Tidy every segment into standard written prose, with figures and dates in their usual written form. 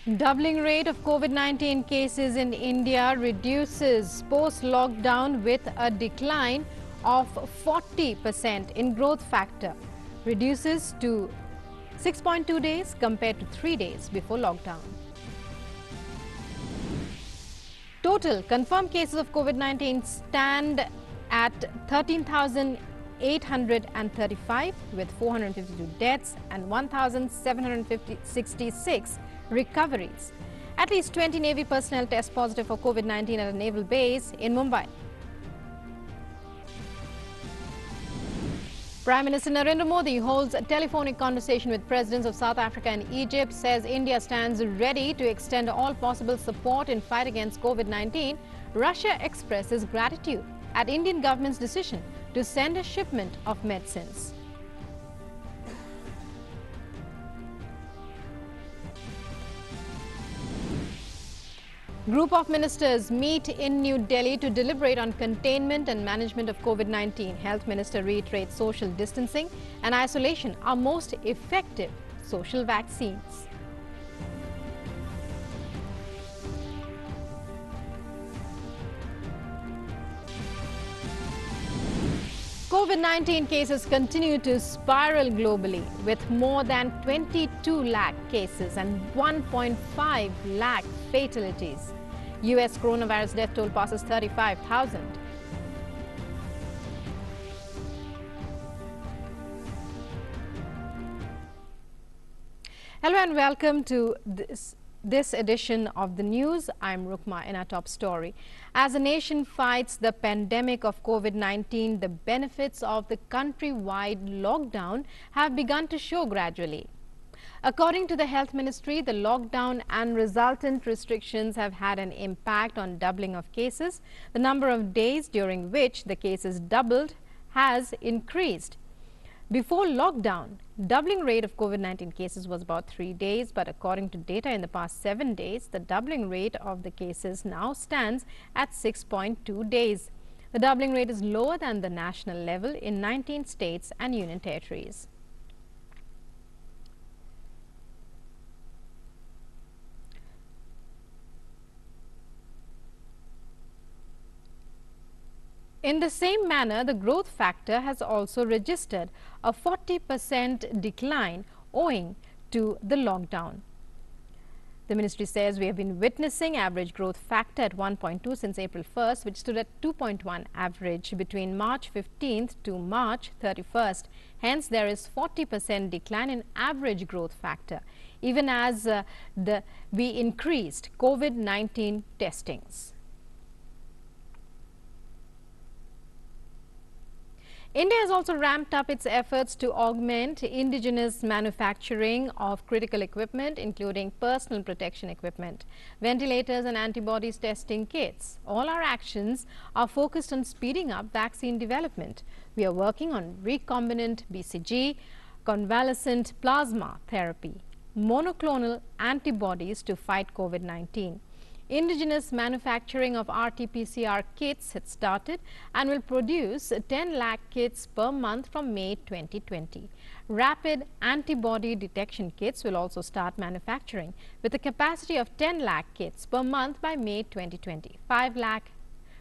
Doubling rate of COVID-19 cases in India reduces post-lockdown with a decline of 40% in growth factor. Reduces to 6.2 days compared to 3 days before lockdown. Total confirmed cases of COVID-19 stand at 13,835 with 452 deaths and 1,766 recoveries. At least 20 Navy personnel test positive for COVID-19 at a naval base in Mumbai. Prime Minister Narendra Modi holds a telephonic conversation with presidents of South Africa and Egypt, says India stands ready to extend all possible support in fight against COVID-19. Russia expresses gratitude at Indian government's decision to send a shipment of medicines. Group of ministers meet in New Delhi to deliberate on containment and management of COVID-19. Health Minister reiterates social distancing and isolation are most effective social vaccines. COVID-19 cases continue to spiral globally with more than 22 lakh cases and 1.5 lakh fatalities. US coronavirus death toll passes 35,000. Hello and welcome to this edition of the news. I'm Rukma in our top story. As the nation fights the pandemic of COVID-19, the benefits of the countrywide lockdown have begun to show gradually. According to the Health Ministry, the lockdown and resultant restrictions have had an impact on doubling of cases. The number of days during which the cases doubled has increased. Before lockdown, doubling rate of COVID-19 cases was about 3 days, but according to data in the past 7 days, the doubling rate of the cases now stands at 6.2 days. The doubling rate is lower than the national level in 19 states and union territories. In the same manner, the growth factor has also registered a 40% decline owing to the lockdown. The ministry says we have been witnessing average growth factor at 1.2 since April 1st, which stood at 2.1 average between March 15th to March 31st. Hence, there is 40% decline in average growth factor, even as we increased COVID-19 testings. India has also ramped up its efforts to augment indigenous manufacturing of critical equipment, including personal protection equipment, ventilators and antibodies testing kits. All our actions are focused on speeding up vaccine development. We are working on recombinant BCG, convalescent plasma therapy, monoclonal antibodies to fight COVID-19. Indigenous manufacturing of RT-PCR kits had started and will produce 10 lakh kits per month from May 2020. Rapid antibody detection kits will also start manufacturing with a capacity of 10 lakh kits per month by May 2020. 5 lakh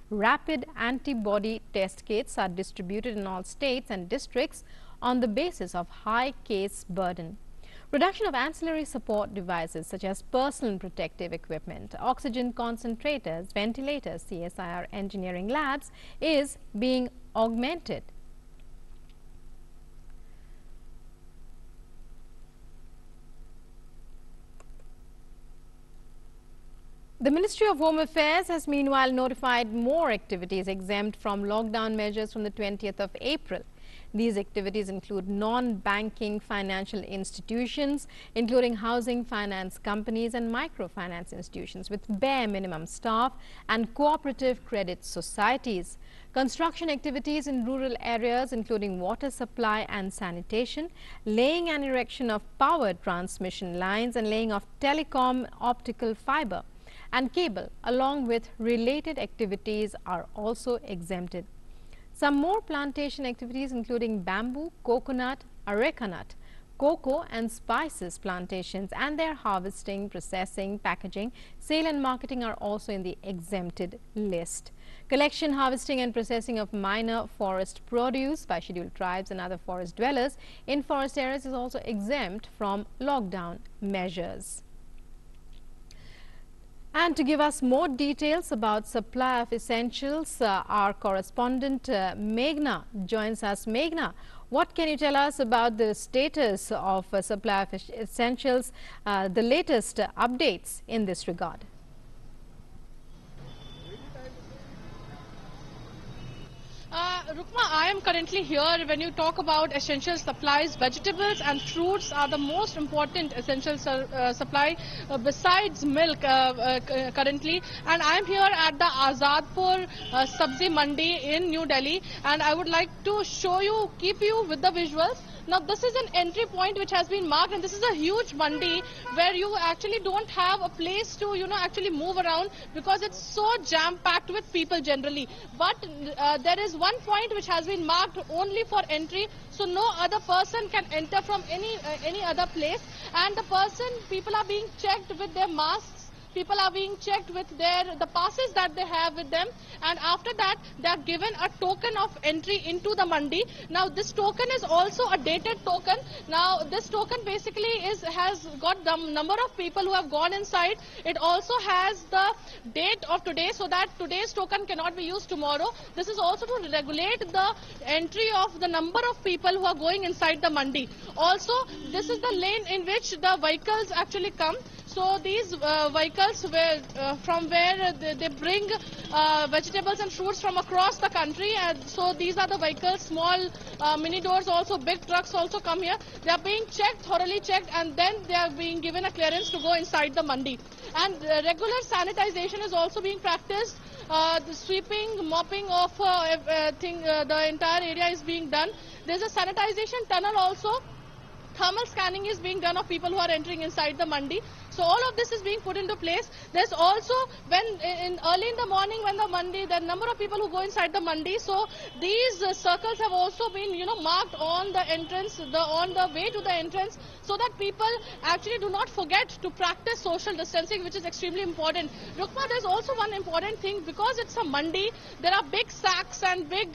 rapid antibody test kits are distributed in all states and districts on the basis of high case burden. Production of ancillary support devices such as personal protective equipment, oxygen concentrators, ventilators, CSIR engineering labs is being augmented. The Ministry of Home Affairs has meanwhile notified more activities exempt from lockdown measures from the 20th of April. These activities include non-banking financial institutions, including housing finance companies and microfinance institutions with bare minimum staff and cooperative credit societies. Construction activities in rural areas, including water supply and sanitation, laying and erection of power transmission lines and laying of telecom optical fiber and cable, along with related activities, are also exempted. Some more plantation activities, including bamboo, coconut, areca nut, cocoa and spices plantations, and their harvesting, processing, packaging, sale and marketing are also in the exempted list. Collection, harvesting and processing of minor forest produce by scheduled tribes and other forest dwellers in forest areas is also exempt from lockdown measures. And to give us more details about supply of essentials, our correspondent Meghna joins us. Meghna, what can you tell us about the status of supply of essentials, the latest updates in this regard? Rukma, I am currently here. When you talk about essential supplies, vegetables and fruits are the most important essential supply besides milk currently. And I am here at the Azadpur Sabzi Mandi in New Delhi, and I would like to keep you with the visuals. Now, this is an entry point which has been marked, and this is a huge mandi where you actually don't have a place to, actually move around because it's so jam-packed with people generally. But there is one point which has been marked only for entry, so no other person can enter from any other place. And people are being checked with their masks. People are being checked with the passes that they have with them, and after that they are given a token of entry into the mandi. Now this token is also a dated token. Now this token basically has got the number of people who have gone inside. It also has the date of today, so that today's token cannot be used tomorrow. This is also to regulate the entry of the number of people who are going inside the mandi. Also, this is the lane in which the vehicles actually come. So these vehicles from where they bring vegetables and fruits from across the country, and so these are the vehicles, small mini doors also, big trucks also come here. They are being checked, thoroughly checked, and then they are being given a clearance to go inside the mandi. And regular sanitization is also being practiced. The sweeping, mopping of the entire area is being done. There's a sanitization tunnel also. Thermal scanning is being done of people who are entering inside the mandi. So all of this is being put into place. There's also, early in the morning when the mandi, the number of people who go inside the mandi, so these circles have also been, marked on the entrance, on the way to the entrance, so that people actually do not forget to practice social distancing, which is extremely important. Rukma, there's also one important thing, because it's a mandi, there are big sacks and big,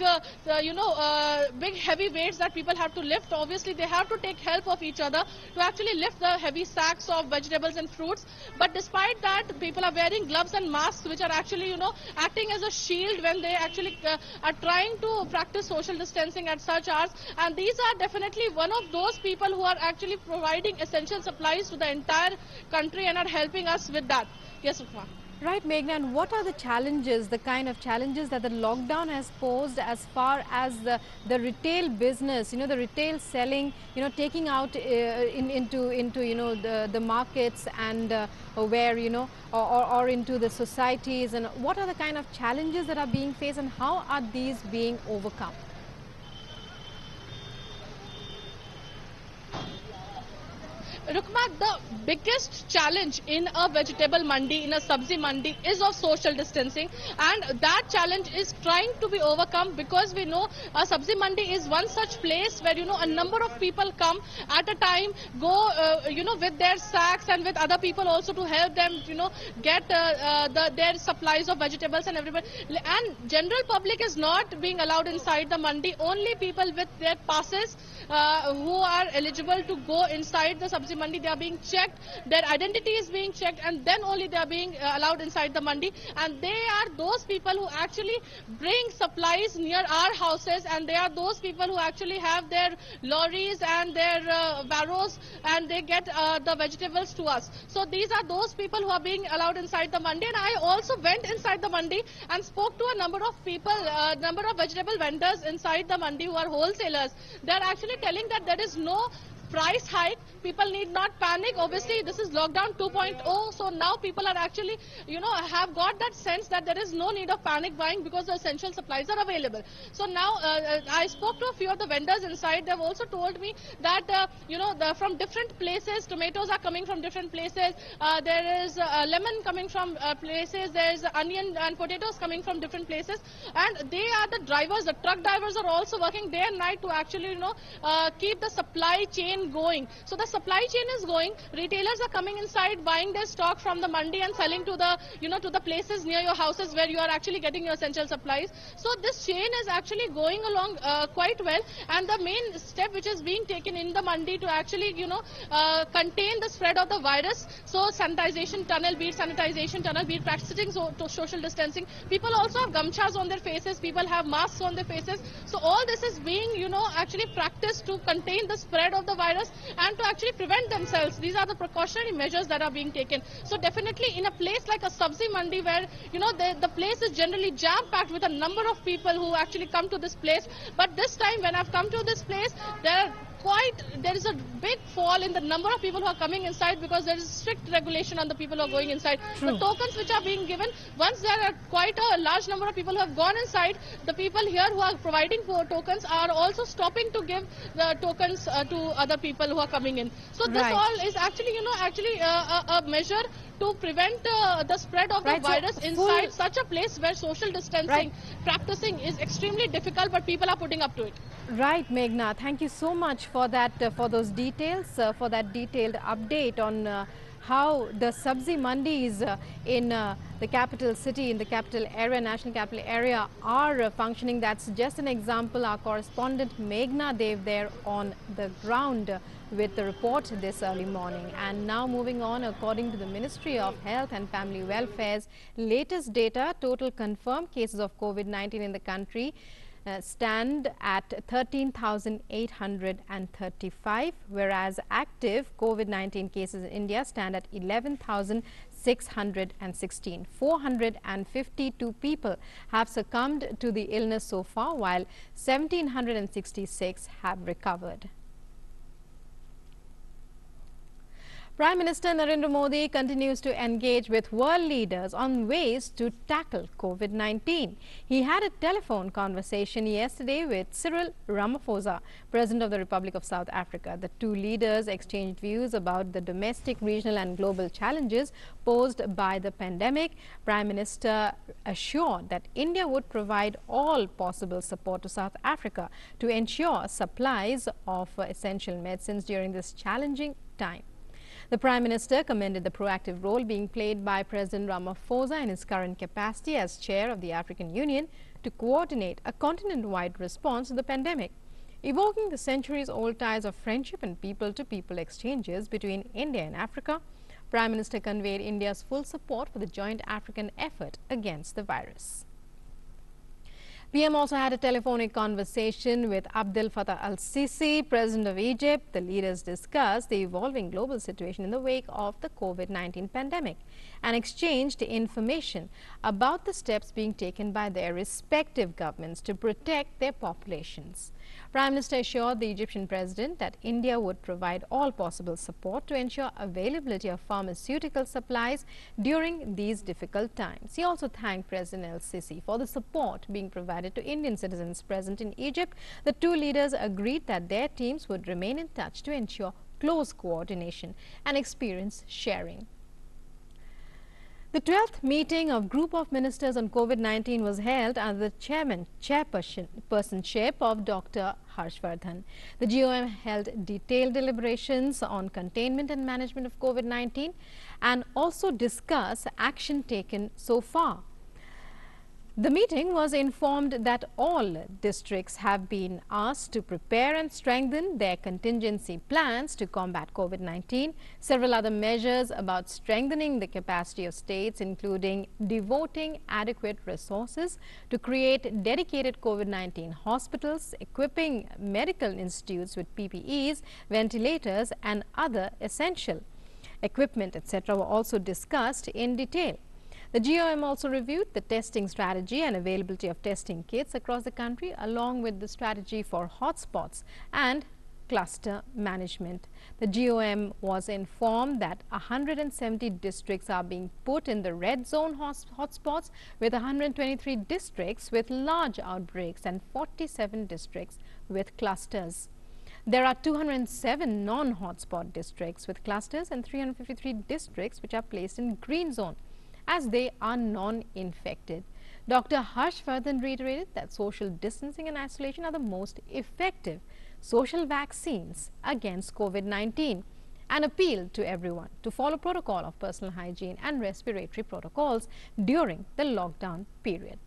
big heavy weights that people have to lift. Obviously, they have to take help of each other to actually lift the heavy sacks of vegetables and fruits. But despite that, people are wearing gloves and masks, which are actually, acting as a shield when they actually are trying to practice social distancing at such hours. And these are definitely one of those people who are actually providing essential supplies to the entire country and are helping us with that. Yes, Ukma. Right, Meghna, and what are the challenges, the kind of challenges that the lockdown has posed as far as the retail business, the retail selling, taking out into the markets and where, or into the societies, and what are the kind of challenges that are being faced and how are these being overcome? Rukma, the biggest challenge in a vegetable mandi, in a sabzi mandi, is of social distancing, and that challenge is trying to be overcome, because we know a sabzi mandi is one such place where a number of people come at a time, go with their sacks and with other people also to help them get their supplies of vegetables and everybody, and general public is not being allowed inside the mandi. Only people with their passes who are eligible to go inside the sabzi mandi, they are being checked, their identity is being checked, and then only they are being allowed inside the mandi. And they are those people who actually bring supplies near our houses, and they are those people who actually have their lorries and their barrows, and they get the vegetables to us. So these are those people who are being allowed inside the mandi. And I also went inside the mandi and spoke to a number of people, number of vegetable vendors inside the mandi who are wholesalers. They are actually telling that there is no price hike. People need not panic. Obviously, this is lockdown 2.0, so now people are actually, have got that sense that there is no need of panic buying because the essential supplies are available. So now, I spoke to a few of the vendors inside. They've also told me that, from different places, tomatoes are coming from different places. There is lemon coming from places. There is onion and potatoes coming from different places. And they are the drivers. The truck drivers are also working day and night to actually, keep the supply chain again going. So the supply chain is going. Retailers are coming inside, buying their stock from the mandi and selling to the, to the places near your houses where you are actually getting your essential supplies. So this chain is actually going along quite well, and the main step which is being taken in the mandi to actually, contain the spread of the virus. So sanitization tunnel, be it sanitization tunnel, be it practicing social distancing. People also have gamchas on their faces. People have masks on their faces. So all this is being, actually practiced to contain the spread of the virus and to actually prevent themselves. These are the precautionary measures that are being taken. So definitely in a place like a sabzi mandi where, the place is generally jam-packed with a number of people who actually come to this place. But this time when I've come to this place, there is a big fall in the number of people who are coming inside because there is strict regulation on the people who are going inside. True. The tokens which are being given, once there are quite a large number of people who have gone inside, the people here who are providing for tokens are also stopping to give the tokens to other people who are coming in. So this all is actually, a measure to prevent the spread of the virus inside such a place where social distancing practicing is extremely difficult, but people are putting up to it. Right, Meghna, thank you so much for that, for those details, for that detailed update on how the Sabzi Mandis in the capital city, in the capital area, national capital area are functioning. That's just an example. Our correspondent Meghna Dev there on the ground with the report this early morning. And now moving on, according to the Ministry of Health and Family Welfare's latest data, total confirmed cases of COVID-19 in the country stand at 13,835, whereas active COVID-19 cases in India stand at 11,616. 452 people have succumbed to the illness so far, while 1,766 have recovered. Prime Minister Narendra Modi continues to engage with world leaders on ways to tackle COVID-19. He had a telephone conversation yesterday with Cyril Ramaphosa, President of the Republic of South Africa. The two leaders exchanged views about the domestic, regional and global challenges posed by the pandemic. Prime Minister assured that India would provide all possible support to South Africa to ensure supplies of essential medicines during this challenging time. The Prime Minister commended the proactive role being played by President Ramaphosa in his current capacity as Chair of the African Union to coordinate a continent-wide response to the pandemic. Evoking the centuries-old ties of friendship and people-to-people exchanges between India and Africa, Prime Minister conveyed India's full support for the joint African effort against the virus. PM also had a telephonic conversation with Abdel Fattah al-Sisi, President of Egypt. The leaders discussed the evolving global situation in the wake of the COVID-19 pandemic and exchanged information about the steps being taken by their respective governments to protect their populations. Prime Minister assured the Egyptian president that India would provide all possible support to ensure availability of pharmaceutical supplies during these difficult times. He also thanked President al-Sisi for the support being provided to Indian citizens present in Egypt. The two leaders agreed that their teams would remain in touch to ensure close coordination and experience sharing. The 12th meeting of Group of Ministers on COVID-19 was held under the chairpersonship of Dr. Vardhan. The GOM held detailed deliberations on containment and management of COVID-19 and also discussed action taken so far. The meeting was informed that all districts have been asked to prepare and strengthen their contingency plans to combat COVID-19. Several other measures about strengthening the capacity of states, including devoting adequate resources to create dedicated COVID-19 hospitals, equipping medical institutes with PPEs, ventilators and other essential equipment, etc., were also discussed in detail. The GOM also reviewed the testing strategy and availability of testing kits across the country, along with the strategy for hotspots and cluster management. The GOM was informed that 170 districts are being put in the red zone hotspots, with 123 districts with large outbreaks and 47 districts with clusters. There are 207 non-hotspot districts with clusters and 353 districts which are placed in green zone, as they are non-infected. Dr. Vardhan reiterated that social distancing and isolation are the most effective social vaccines against COVID-19 and appealed to everyone to follow protocol of personal hygiene and respiratory protocols during the lockdown period.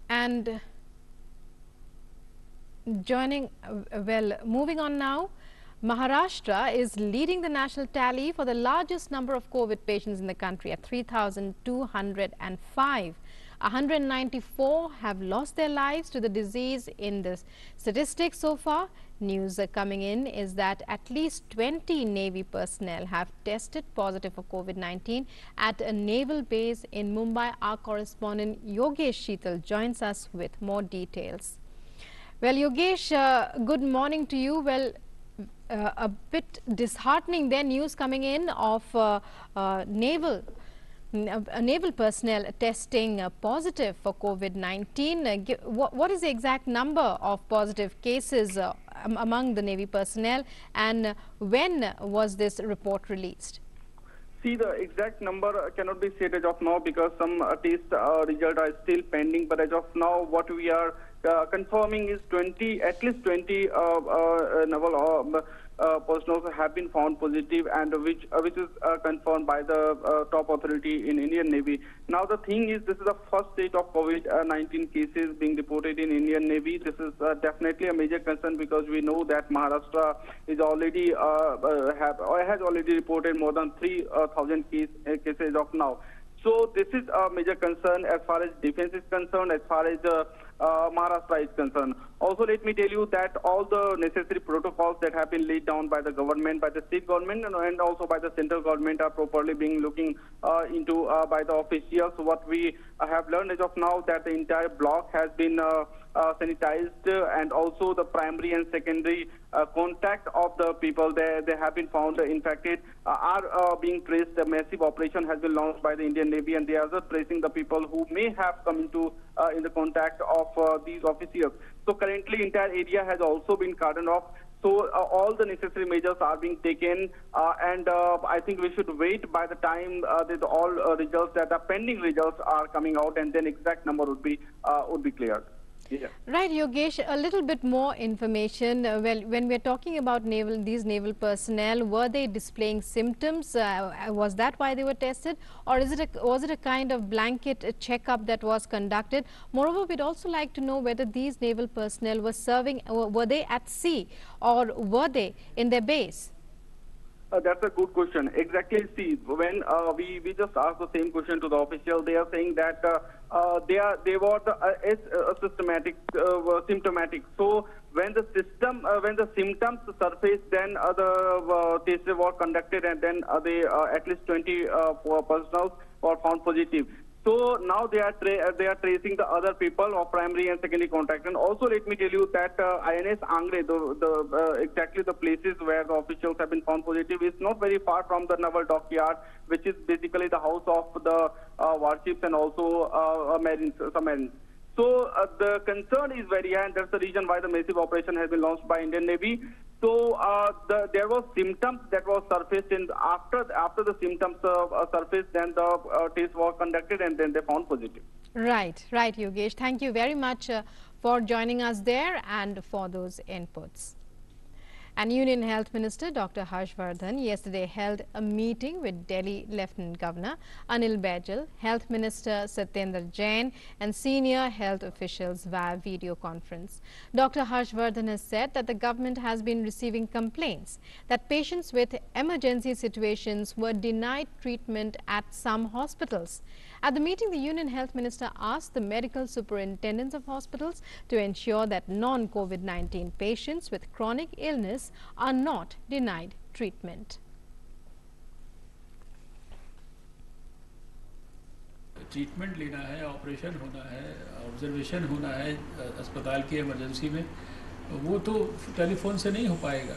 And moving on now, Maharashtra is leading the national tally for the largest number of COVID patients in the country at 3,205. 194 have lost their lives to the disease in the statistics so far. News coming in is that at least 20 Navy personnel have tested positive for COVID-19 at a naval base in Mumbai. Our correspondent Yogesh Sheetal joins us with more details. Well, Yogesh, good morning to you. Well, a bit disheartening their news coming in of naval personnel testing positive for COVID-19. What is the exact number of positive cases among the Navy personnel, and when was this report released? See, the exact number cannot be said as of now because some test results are still pending. But as of now, what we are confirming is at least 20 naval personnel have been found positive, and which is confirmed by the top authority in Indian Navy. Now the thing is, this is the first stage of COVID-19 cases being reported in Indian Navy. This is definitely a major concern because we know that Maharashtra is already has already reported more than 3,000 cases of now. So this is a major concern as far as defense is concerned, as far as Maharashtra is concerned. Also, let me tell you that all the necessary protocols that have been laid down by the government, by the state government, and also by the central government are properly being looking into by the officials. What we have learned as of now that the entire block has been sanitized, and also the primary and secondary contact of the people they have been found infected are being traced. A massive operation has been launched by the Indian Navy, and they are just tracing the people who may have come into in the contact of these officers. So currently, entire area has also been cordoned off. So all the necessary measures are being taken, and I think we should wait by the time that all results that are pending results are coming out, and then exact number would be cleared. Yeah. Right, Yogesh, a little bit more information. Well, when we're talking about these naval personnel, were they displaying symptoms? Was that why they were tested? Or was it a kind of blanket checkup that was conducted? Moreover, we'd also like to know whether these naval personnel were were they at sea or were they in their base? That's a good question. Exactly. See, when we just asked the same question to the official, they are saying that they were symptomatic. So when the symptoms surface, then the tests were conducted, and then at least 20 personnel were found positive. So now they are tracing the other people of primary and secondary contact. And also let me tell you that INS Angre, exactly the places where the officials have been found positive, is not very far from the naval dockyard, which is basically the house of the warships and also submarines. So the concern is very high, and that's the reason why the massive operation has been launched by Indian Navy. So there were symptoms that were surfaced, and after the symptoms surfaced, then the tests were conducted, and then they found positive. Right, Yogesh. Thank you very much for joining us there and for those inputs. And Union Health Minister Dr. Vardhan yesterday held a meeting with Delhi Lieutenant Governor Anil Baijal, Health Minister Satyendra Jain, and senior health officials via video conference. Dr. Vardhan has said that the government has been receiving complaints that patients with emergency situations were denied treatment at some hospitals. At the meeting, the Union Health Minister asked the medical superintendents of hospitals to ensure that non-COVID-19 patients with chronic illness are not denied treatment. Treatment लेना है, operation होना है, observation होना है अस्पताल की emergency में, वो तो टेलीफोन से नहीं हो पाएगा।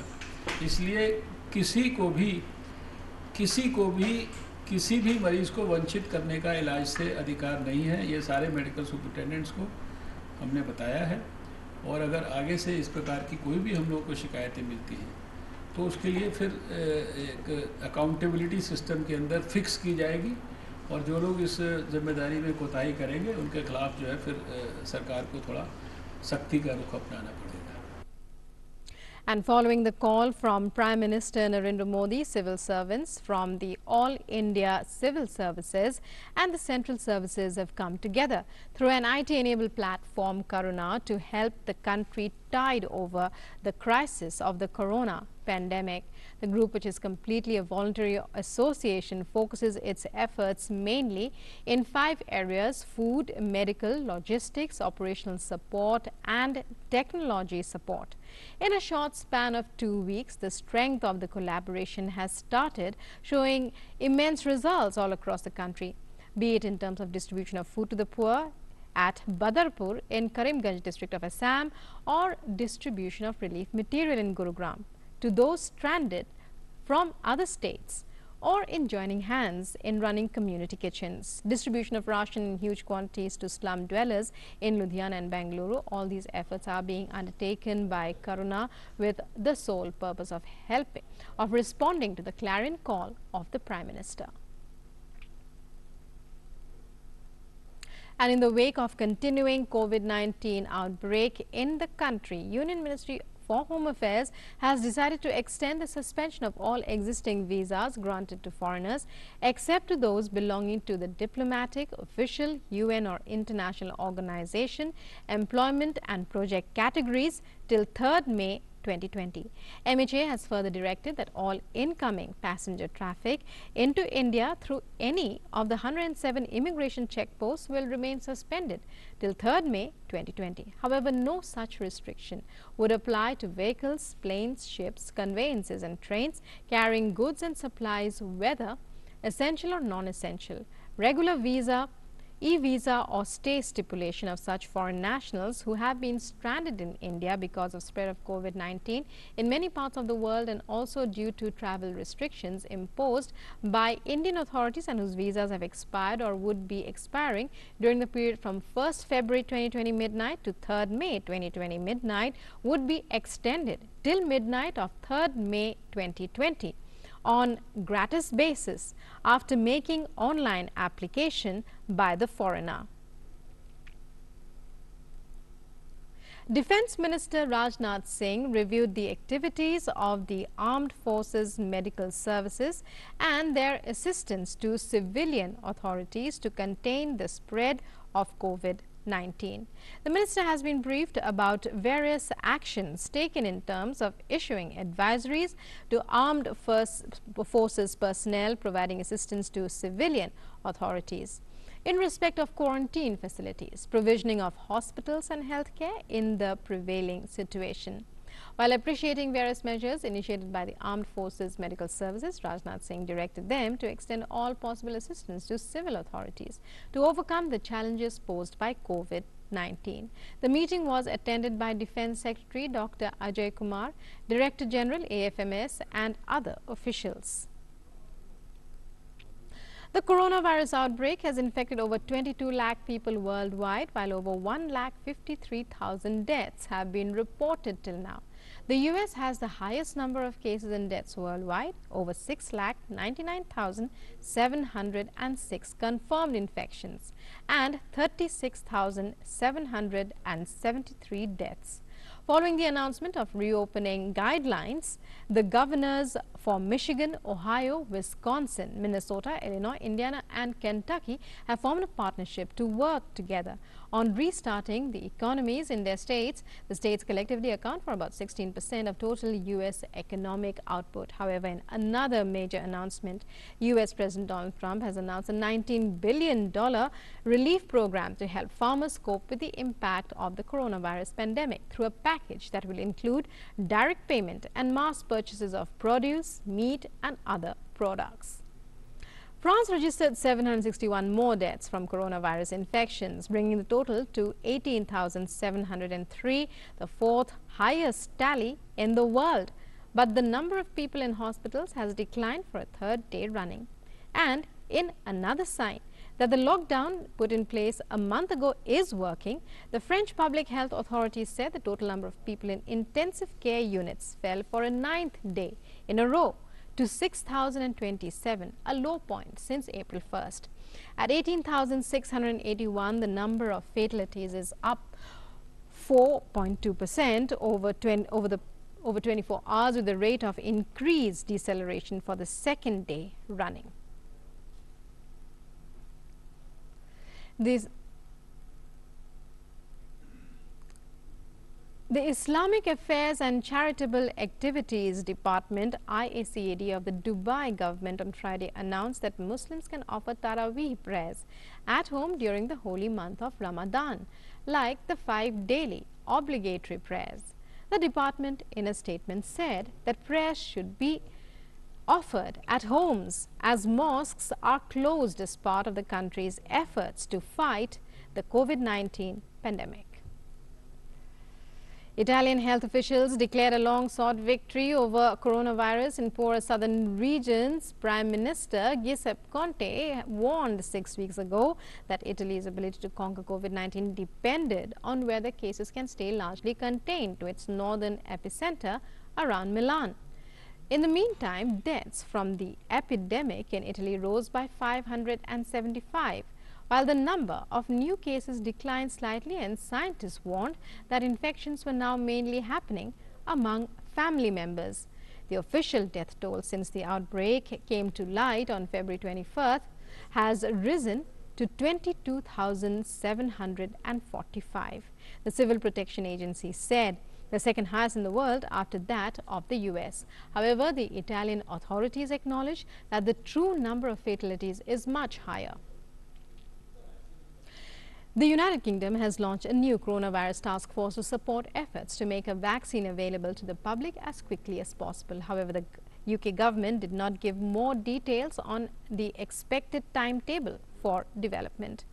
इसलिए किसी को भी किसी भी मरीज़ को वंचित करने का इलाज से अधिकार नहीं है। ये सारे मेडिकल सुपरिटेंडेंट्स को हमने बताया है, और अगर आगे से इस प्रकार की कोई भी हम लोगों को शिकायतें मिलती हैं तो उसके लिए फिर एक अकाउंटेबिलिटी सिस्टम के अंदर फिक्स की जाएगी, और जो लोग इस जिम्मेदारी में कोताही करेंगे उनके खिलाफ जो है फिर सरकार को थोड़ा सख्ती का रुख अपनाना पड़ेगा। And following the call from Prime Minister Narendra Modi, civil servants from the All India Civil Services and the Central Services have come together through an IT-enabled platform, Karuna, to help the country tide over the crisis of the corona pandemic. The group, which is completely a voluntary association, focuses its efforts mainly in 5 areas: food, medical, logistics, operational support and technology support. In a short span of 2 weeks, the strength of the collaboration has started showing immense results all across the country, be it in terms of distribution of food to the poor at Badarpur in Karimganj district of Assam, or distribution of relief material in Gurugram to those stranded from other states, or in joining hands in running community kitchens, distribution of ration in huge quantities to slum dwellers in Ludhiana and Bengaluru. All these efforts are being undertaken by Karuna with the sole purpose of responding to the clarion call of the Prime Minister. And in the wake of continuing COVID-19 outbreak in the country, Union Ministry for Home Affairs has decided to extend the suspension of all existing visas granted to foreigners except to those belonging to the diplomatic, official, UN or international organization, employment and project categories till 3rd May 2020. MHA has further directed that all incoming passenger traffic into India through any of the 107 immigration checkposts will remain suspended till 3rd May 2020. However, no such restriction would apply to vehicles, planes, ships, conveyances and trains carrying goods and supplies, whether essential or non-essential. Regular visa, e-visa or stay stipulation of such foreign nationals who have been stranded in India because of spread of COVID-19 in many parts of the world, and also due to travel restrictions imposed by Indian authorities and whose visas have expired or would be expiring during the period from 1st February 2020 midnight to 3rd May 2020 midnight, would be extended till midnight of 3rd May 2020 on gratis basis after making online application by the foreigner. Defence Minister Rajnath Singh reviewed the activities of the Armed Forces Medical Services and their assistance to civilian authorities to contain the spread of COVID-19. The minister has been briefed about various actions taken in terms of issuing advisories to armed forces personnel providing assistance to civilian authorities in respect of quarantine facilities, provisioning of hospitals and healthcare in the prevailing situation. While appreciating various measures initiated by the Armed Forces Medical Services, Rajnath Singh directed them to extend all possible assistance to civil authorities to overcome the challenges posed by COVID-19. The meeting was attended by Defence Secretary Dr. Ajay Kumar, Director General AFMS and other officials. The coronavirus outbreak has infected over 22 lakh people worldwide, while over 1,53,000 deaths have been reported till now. The US has the highest number of cases and deaths worldwide, over 6,99,706 confirmed infections and 36,773 deaths. Following the announcement of reopening guidelines, the governors for Michigan, Ohio, Wisconsin, Minnesota, Illinois, Indiana and Kentucky have formed a partnership to work together on restarting the economies in their states. The states collectively account for about 16% of total U.S. economic output. However, in another major announcement, U.S. President Donald Trump has announced a $19 billion relief program to help farmers cope with the impact of the coronavirus pandemic through a package that will include direct payment and mass purchases of produce, meat and other products. France registered 761 more deaths from coronavirus infections, bringing the total to 18,703, the 4th highest tally in the world. But the number of people in hospitals has declined for a 3rd day running. And in another sign that the lockdown put in place a month ago is working, the French public health authorities said the total number of people in intensive care units fell for a 9th day in a row to 6,027, a low point since April 1st. At 18,681, the number of fatalities is up 4.2% over 24 hours, with the rate of increased deceleration for the second day running. The Islamic Affairs and Charitable Activities Department (IACAD) of the Dubai government on Friday announced that Muslims can offer Taraweeh prayers at home during the holy month of Ramadan, like the 5 daily obligatory prayers. The department in a statement said that prayers should be offered at homes as mosques are closed as part of the country's efforts to fight the COVID-19 pandemic. Italian health officials declared a long-sought victory over coronavirus in poorer southern regions. Prime Minister Giuseppe Conte warned 6 weeks ago that Italy's ability to conquer COVID-19 depended on whether cases can stay largely contained to its northern epicenter around Milan. In the meantime, deaths from the epidemic in Italy rose by 575. While the number of new cases declined slightly, and scientists warned that infections were now mainly happening among family members. The official death toll since the outbreak came to light on February 21st has risen to 22,745. The Civil Protection Agency said, the second highest in the world after that of the US. However, the Italian authorities acknowledge that the true number of fatalities is much higher. The United Kingdom has launched a new coronavirus task force to support efforts to make a vaccine available to the public as quickly as possible. However, the UK government did not give more details on the expected timetable for development.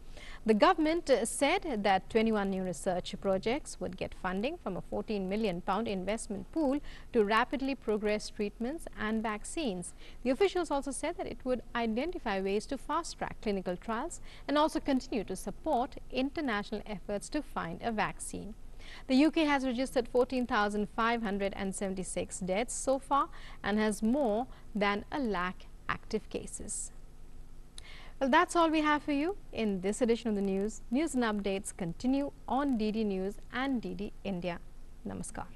The government said that 21 new research projects would get funding from a £14 million investment pool to rapidly progress treatments and vaccines. The officials also said that it would identify ways to fast-track clinical trials and also continue to support international efforts to find a vaccine. The UK has registered 14,576 deaths so far and has more than 1 lakh active cases. Well, that's all we have for you in this edition of the news. News and updates continue on DD News and DD India. Namaskar.